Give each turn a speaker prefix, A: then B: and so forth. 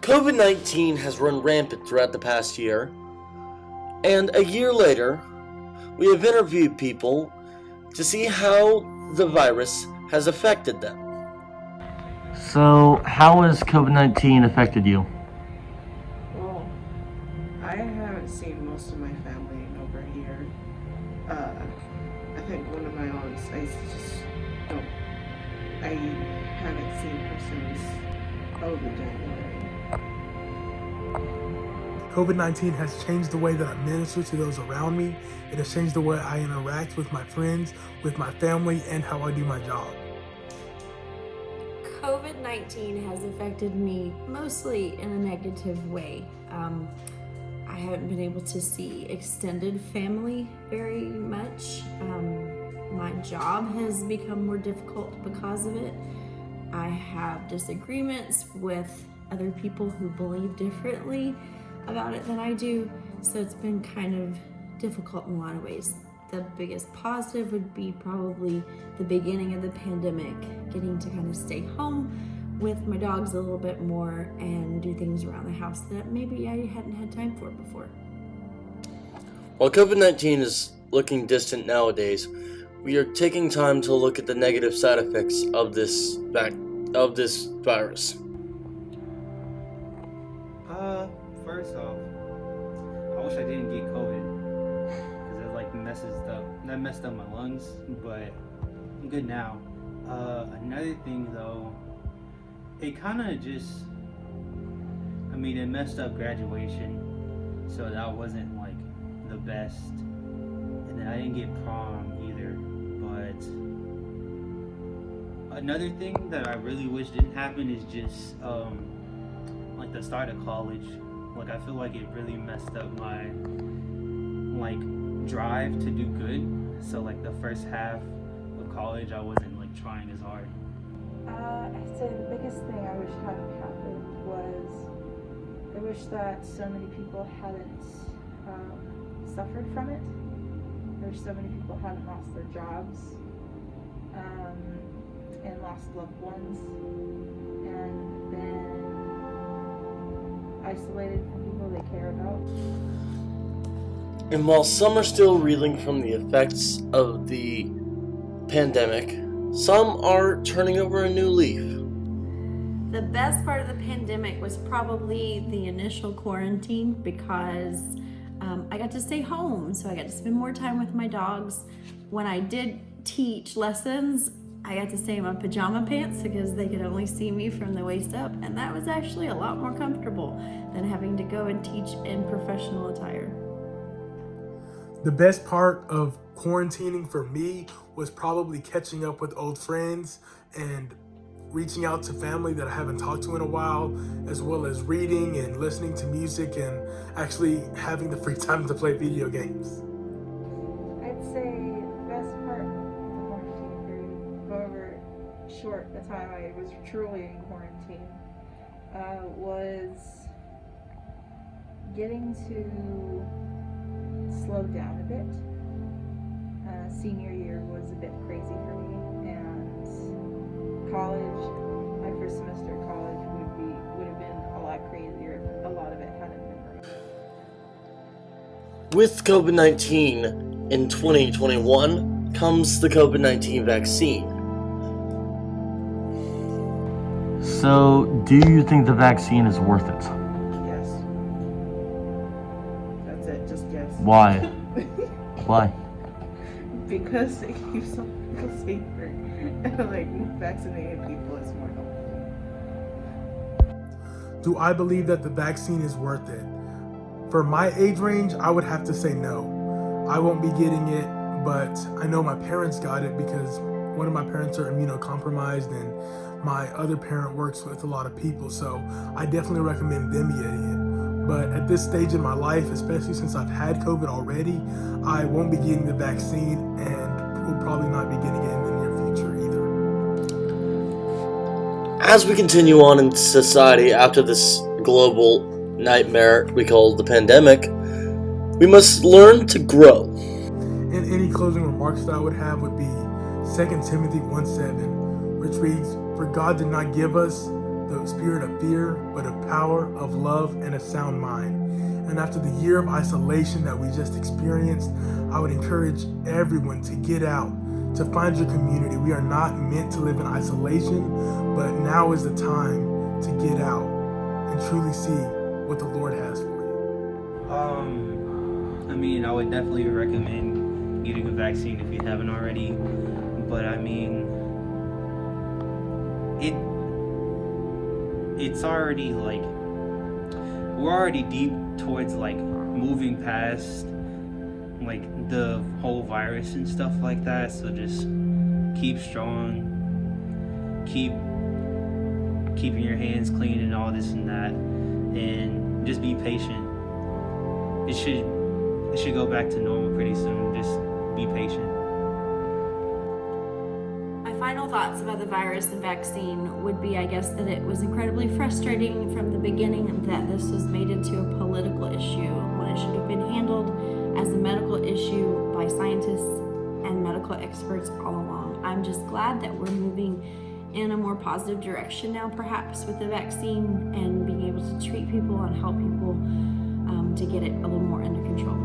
A: COVID-19 has run rampant throughout the past year, and a year later, we have interviewed people to see how the virus has affected them.
B: So, how has COVID-19 affected you?
C: Well, I haven't seen most of my family in over a year. I think one of my aunts, I haven't seen her since early January.
D: COVID-19 has changed the way that I minister to those around me. It has changed the way I interact with my friends, with my family, and how I do my job.
E: COVID-19 has affected me mostly in a negative way. I haven't been able to see extended family very much. My job has become more difficult because of it. I have disagreements with other people who believe differently about it than I do, so it's been kind of difficult in a lot of ways. The biggest positive would be probably the beginning of the pandemic, getting to kind of stay home with my dogs a little bit more and do things around the house that maybe I hadn't had time for before.
A: While COVID-19 is looking distant nowadays, we are taking time to look at the negative side effects of this virus.
F: First off, I wish I didn't get COVID because it messed up my lungs, but I'm good now. Another thing though, it kind of just, it messed up graduation, so that wasn't like the best. And then I didn't get prom either, but another thing that I really wish didn't happen is just the start of college. I feel like it really messed up my drive to do good. So the first half of college I wasn't trying as hard.
G: I'd say the biggest thing I wish hadn't happened was I wish that so many people hadn't suffered from it. I wish so many people hadn't lost their jobs and lost loved ones and been isolated from people they care about.
A: And while some are still reeling from the effects of the pandemic, some are turning over a new leaf.
E: The best part of the pandemic was probably the initial quarantine because I got to stay home, so I got to spend more time with my dogs. When I did teach lessons, I got to stay in my pajama pants because they could only see me from the waist up, and that was actually a lot more comfortable than having to go and teach in professional attire.
D: The best part of quarantining for me was probably catching up with old friends and reaching out to family that I haven't talked to in a while, as well as reading and listening to music and actually having the free time to play video games.
G: I'd say the best part of the quarantine period, however short the time I was truly in quarantine, was getting to slow down a bit. Senior year was a bit crazy for me, and college, my first semester of college would have been a lot crazier if a lot of it hadn't been remote.
A: With COVID-19 in 2021 comes the COVID-19 vaccine.
B: So, do you think the vaccine is worth it?
C: Yes. That's it, just yes.
B: Why? Why?
C: Because it keeps some people safer. And vaccinated people is more helpful.
D: Do I believe that the vaccine is worth it? For my age range, I would have to say no. I won't be getting it, but I know my parents got it because one of my parents are immunocompromised and my other parent works with a lot of people, so I definitely recommend them getting it. But at this stage in my life, especially since I've had COVID already, I won't be getting the vaccine and will probably not be getting it in the near future either.
A: As we continue on in society after this global nightmare we call the pandemic, we must learn to grow.
D: And any closing remarks that I would have would be 2 Timothy 1:7, which reads, "For God did not give us the spirit of fear, but of power, of love, and a sound mind. And after the year of isolation that we just experienced, I would encourage everyone to get out, to find your community. We are not meant to live in isolation, but now is the time to get out and truly see what the Lord has for you.
F: I mean, I would definitely recommend getting a vaccine if you haven't already, but I mean, it's already like, we're already deep towards like moving past like the whole virus and stuff like that, so just keep strong, keeping your hands clean and all this and that, and just be patient. It should go back to normal pretty soon. Just be patient.
E: My final thoughts about the virus and vaccine would be, I guess, that it was incredibly frustrating from the beginning that this was made into a political issue when it should have been handled as a medical issue by scientists and medical experts all along. I'm just glad that we're moving in a more positive direction now, perhaps with the vaccine, and being able to treat people and help people to get it a little more under control.